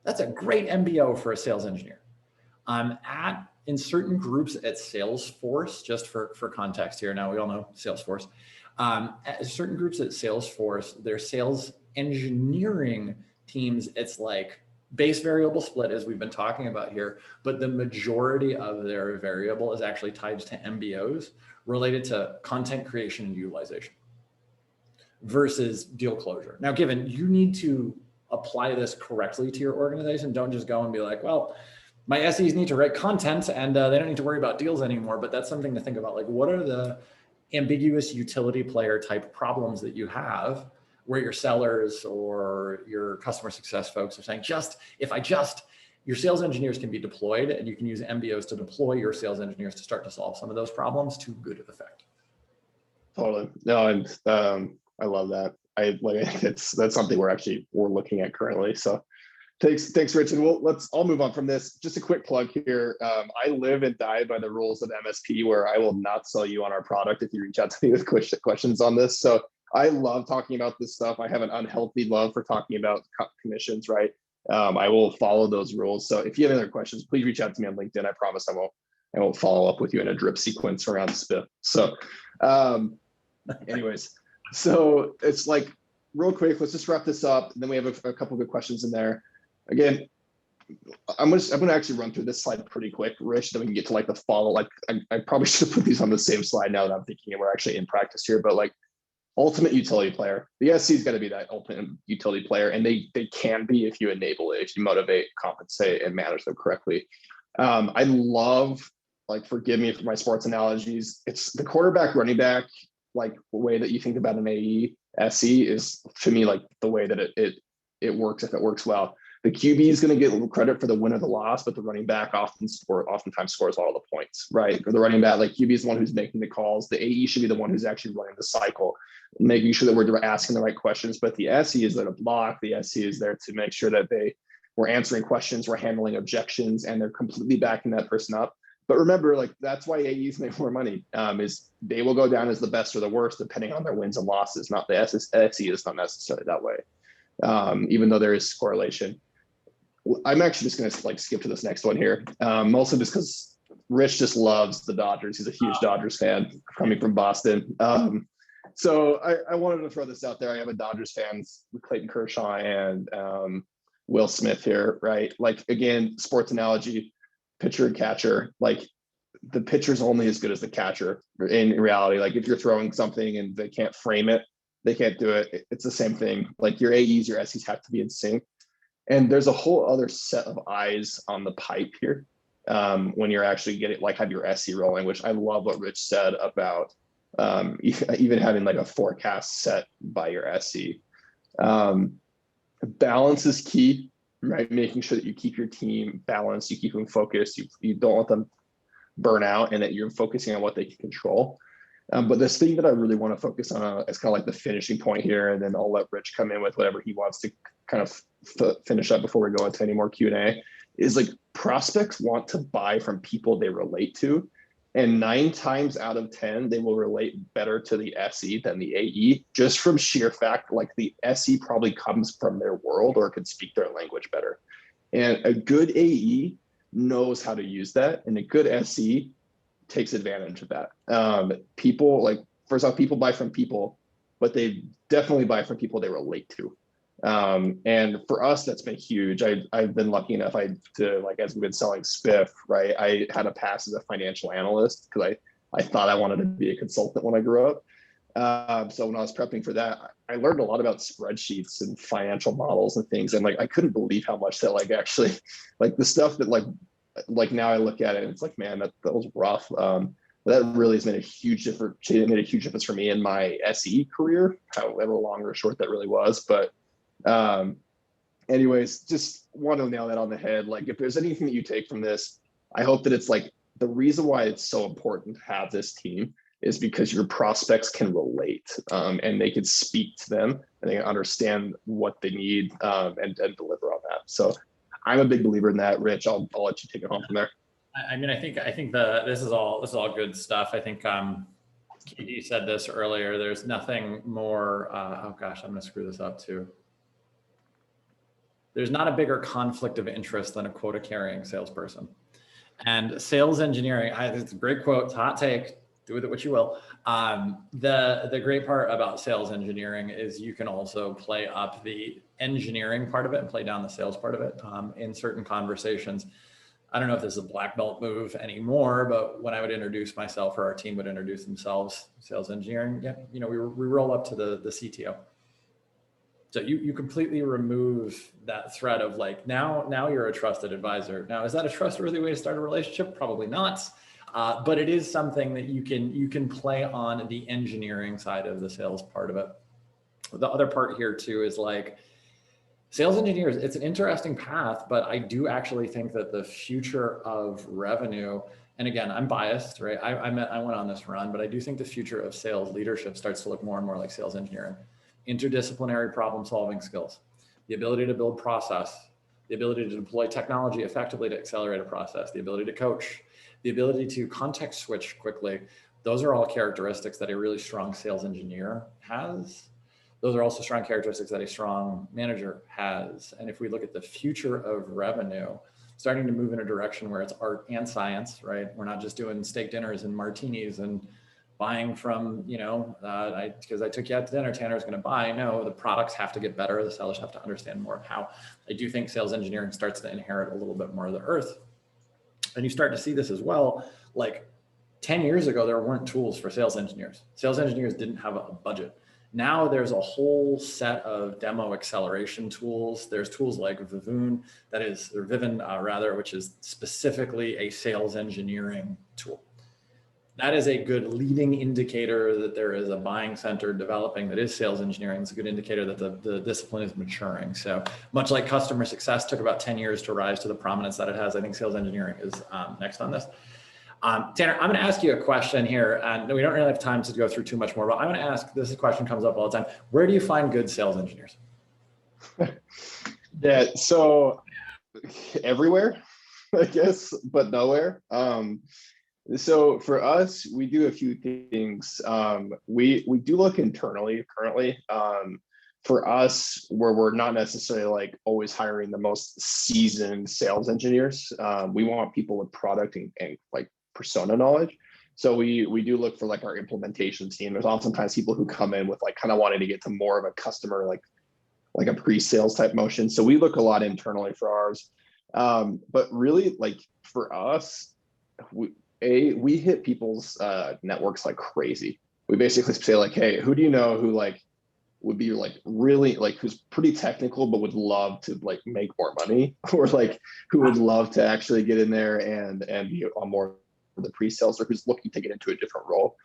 that's a great MBO for a sales engineer. In certain groups at Salesforce, just for context here, now we all know Salesforce, at certain groups at Salesforce, their sales engineering teams, it's like base variable split, as we've been talking about here, but the majority of their variable is actually tied to MBOs related to content creation and utilization versus deal closure. Now, given you need to apply this correctly to your organization, don't just go and be like, well, my SEs need to write content and they don't need to worry about deals anymore. But that's something to think about. Like, what are the ambiguous utility player type problems that you have where your sellers or your customer success folks are saying, your sales engineers can be deployed and you can use MBOs to deploy your sales engineers to start to solve some of those problems to good effect. Totally. No, and I love that. That's something we're looking at currently. So thanks, Rich. And I'll move on from this. Just a quick plug here. I live and die by the rules of MSP, where I will not sell you on our product if you reach out to me with questions on this. So I love talking about this stuff. I have an unhealthy love for talking about commissions, right? I will follow those rules. So if you have any other questions, please reach out to me on LinkedIn. I promise I won't follow up with you in a drip sequence around Spiff. So anyways, so it's like real quick, let's just wrap this up. And then we have a couple of good questions in there. Again, I'm gonna actually run through this slide pretty quick, Rich, then we can get to like the follow. Like I probably should have put these on the same slide now that I'm thinking we're actually in practice here, but like ultimate utility player. The SC's got to be that ultimate utility player, and they can be if you enable it, if you motivate, compensate, and manage them correctly. I love, like, forgive me for my sports analogies, it's the quarterback, running back, like the way that you think about an AE SC is, to me, like the way that it works if it works well. The QB is going to get credit for the win or the loss, but the running back oftentimes scores all the points, right? Or the running back, like QB is the one who's making the calls. The AE should be the one who's actually running the cycle, making sure that we're asking the right questions. But the SE is there to block. The SE is there to make sure that we're answering questions, we're handling objections, and they're completely backing that person up. But remember, like, that's why AEs make more money, is they will go down as the best or the worst depending on their wins and losses. Not the SE is not necessarily that way, even though there is correlation. I'm actually just going to like skip to this next one here, mostly just because Rich just loves the Dodgers. He's a huge Dodgers fan coming from Boston. So I wanted to throw this out there. I have a Dodgers fan with Clayton Kershaw and Will Smith here, right? Like, again, sports analogy, pitcher and catcher. Like, the pitcher's only as good as the catcher in reality. Like, if you're throwing something and they can't frame it, they can't do it. It's the same thing. Like, your AEs, your SEs have to be in sync. And there's a whole other set of eyes on the pipe here when you're actually getting, like, have your SE rolling, which I love what Rich said about even having like a forecast set by your SE. Balance is key, right? Making sure that you keep your team balanced, you keep them focused, you don't let them burn out, and that you're focusing on what they can control. But this thing that I really want to focus on is kind of like the finishing point here, and then I'll let Rich come in with whatever he wants to kind of finish up before we go into any more Q&A, is like, prospects want to buy from people they relate to. And 9 times out of 10, they will relate better to the SE than the AE, just from sheer fact, like, the SE probably comes from their world or can speak their language better. And a good AE knows how to use that, and a good SE takes advantage of that. People, like, first off, people buy from people, but they definitely buy from people they relate to. And for us, that's been huge. I've been lucky enough to like, as we've been selling Spiff, right? I had a pass as a financial analyst because I thought I wanted to be a consultant when I grew up. So when I was prepping for that, I learned a lot about spreadsheets and financial models and things. And like, I couldn't believe how much that like actually, like the stuff that like now I look at it and it's like, man, that was rough. That really has made a huge difference. It made a huge difference for me in my SE career, however long or short that really was. But anyways, just want to nail that on the head. Like, if there's anything that you take from this, I hope that it's like the reason why it's so important to have this team is because your prospects can relate, and they can speak to them and they can understand what they need, and deliver on that. So I'm a big believer in that. Rich, I'll let you take it home from there. I mean, I think this is all good stuff. I think Katie said this earlier. There's nothing more. Oh gosh, I'm gonna screw this up too. There's not a bigger conflict of interest than a quota carrying salesperson. And sales engineering, it's a great quote, it's a hot take, do with it what you will. The great part about sales engineering is you can also play up the engineering part of it and play down the sales part of it in certain conversations. I don't know if this is a black belt move anymore, but when I would introduce myself or our team would introduce themselves, sales engineering, yeah, you know, we roll up to the CTO. So you completely remove that threat of like, now you're a trusted advisor. Now, is that a trustworthy way to start a relationship? Probably not. But it is something that you can play on the engineering side of the sales part of it. The other part here too is like sales engineers, it's an interesting path, but I do actually think that the future of revenue, and again, I'm biased, right? I went on this run, but I do think the future of sales leadership starts to look more and more like sales engineering. Interdisciplinary problem solving skills, the ability to build process, the ability to deploy technology effectively to accelerate a process, the ability to coach, the ability to context switch quickly. Those are all characteristics that a really strong sales engineer has. Those are also strong characteristics that a strong manager has. And if we look at the future of revenue, starting to move in a direction where it's art and science, right? We're not just doing steak dinners and martinis and buying from, you know, because I took you out to dinner, Tanner is going to buy. No, the products have to get better. The sellers have to understand more of how. I do think sales engineering starts to inherit a little bit more of the earth. And you start to see this as well. Like 10 years ago, there weren't tools for sales engineers. Sales engineers didn't have a budget. Now there's a whole set of demo acceleration tools. There's tools like Vivun, which is specifically a sales engineering tool. That is a good leading indicator that there is a buying center developing that is sales engineering. It's a good indicator that the discipline is maturing. So much like customer success took about 10 years to rise to the prominence that it has, I think sales engineering is next on this. Tanner, I'm going to ask you a question here, and we don't really have time to go through too much more, but I'm going to ask, this question comes up all the time. Where do you find good sales engineers? Yeah, so everywhere, I guess, but nowhere. So for us, we do a few things. We do look internally currently. For us, where we're not necessarily like always hiring the most seasoned sales engineers, we want people with product and like persona knowledge. So we do look for like our implementation team. There's oftentimes people who come in with like kind of wanting to get to more of a customer like a pre-sales type motion. So we look a lot internally for ours. But really, like for us, we hit people's networks like crazy. We basically say like, hey, who do you know who like would be like really like who's pretty technical but would love to like make more money, or like who would love to actually get in there and be on more of the pre-sales, or who's looking to get into a different role.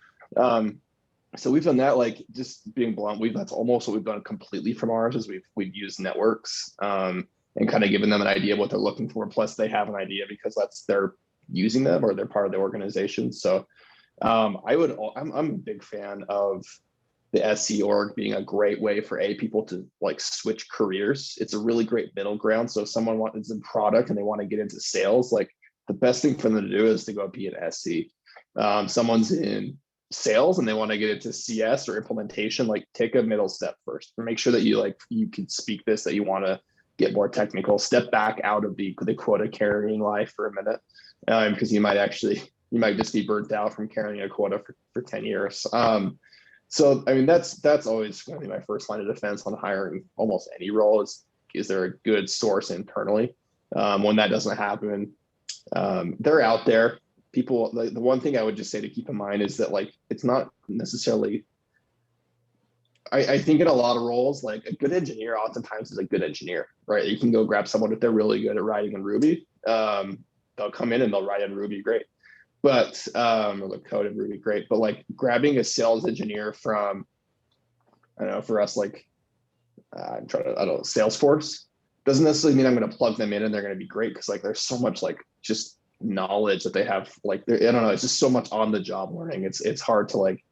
So we've done that, like just being blunt, that's almost what we've done completely from ours, is we've used networks and kind of given them an idea of what they're looking for. Plus they have an idea because they're using them or they're part of the organization. So I'm a big fan of the SC org being a great way for people to like switch careers. It's a really great middle ground. So if someone is in product and they want to get into sales, like the best thing for them to do is to go be an SC. Someone's in sales and they want to get into CS or implementation, like take a middle step first. Make sure that you can speak this, that you want to get more technical, step back out of the quota carrying life for a minute, because you might just be burnt out from carrying a quota for 10 years. So, I mean, that's always going to be my first line of defense on hiring almost any role is there a good source internally? When that doesn't happen, they're out there. People, the one thing I would just say to keep in mind is that like, it's not necessarily, I think in a lot of roles, like a good engineer oftentimes is a good engineer, right? You can go grab someone if they're really good at writing in Ruby. They'll come in and they'll write in Ruby, great. But, or the code in Ruby, great. But like grabbing a sales engineer from, I don't know, for us, like, I'm trying to, I don't know, Salesforce doesn't necessarily mean I'm going to plug them in and they're going to be great. Cause like, there's so much like just knowledge that they have, like, I don't know, it's just so much on the job learning. It's hard to like,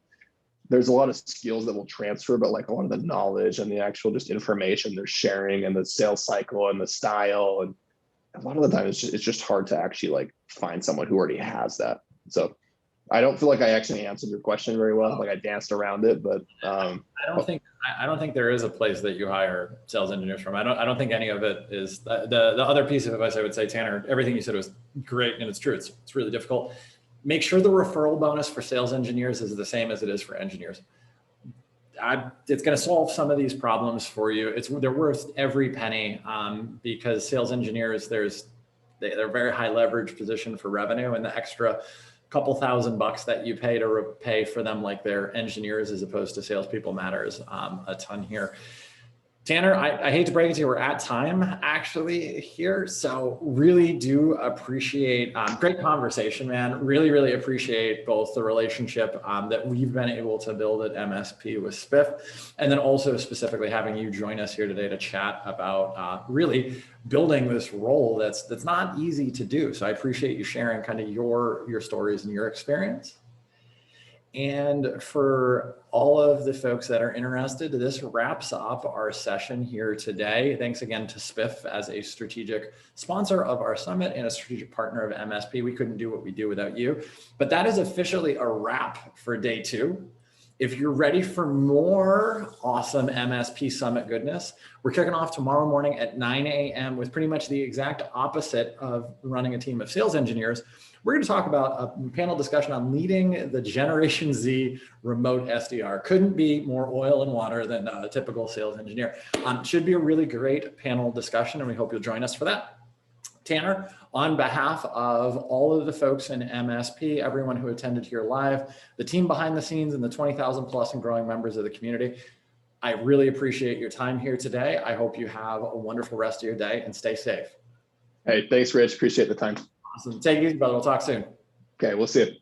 there's a lot of skills that will transfer, but like a lot of the knowledge and the actual just information they're sharing and the sales cycle and the style. And a lot of the time it's just hard to actually like find someone who already has that. So I don't feel like I actually answered your question very well. Like I danced around it, but I don't think there is a place that you hire sales engineers from. I don't think any of it is the other piece of advice I would say, Tanner, everything you said was great and it's true. It's really difficult. Make sure the referral bonus for sales engineers is the same as it is for engineers. It's going to solve some of these problems for you. They're worth every penny because sales engineers, they're a very high leverage position for revenue, and the extra couple $1,000 that you pay to pay for them like they're engineers as opposed to salespeople matters a ton here. Tanner, I hate to break it to you, we're at time actually here. So really do appreciate, great conversation, man. Really, really appreciate both the relationship that we've been able to build at MSP with Spiff, and then also specifically having you join us here today to chat about really building this role that's not easy to do. So I appreciate you sharing kind of your stories and your experience. And for all of the folks that are interested, this wraps up our session here today. Thanks again to Spiff as a strategic sponsor of our summit and a strategic partner of MSP. We couldn't do what we do without you. But that is officially a wrap for day 2. If you're ready for more awesome MSP Summit goodness, we're kicking off tomorrow morning at 9 a.m. with pretty much the exact opposite of running a team of sales engineers. We're going to talk about a panel discussion on leading the Generation Z remote SDR. Couldn't be more oil and water than a typical sales engineer. Should be a really great panel discussion, and we hope you'll join us for that. Tanner, on behalf of all of the folks in MSP, everyone who attended here live, the team behind the scenes, and the 20,000 plus and growing members of the community, I really appreciate your time here today. I hope you have a wonderful rest of your day and stay safe. Hey, thanks, Rich. Appreciate the time. Awesome. Take it easy, brother. We'll talk soon. Okay, we'll see you.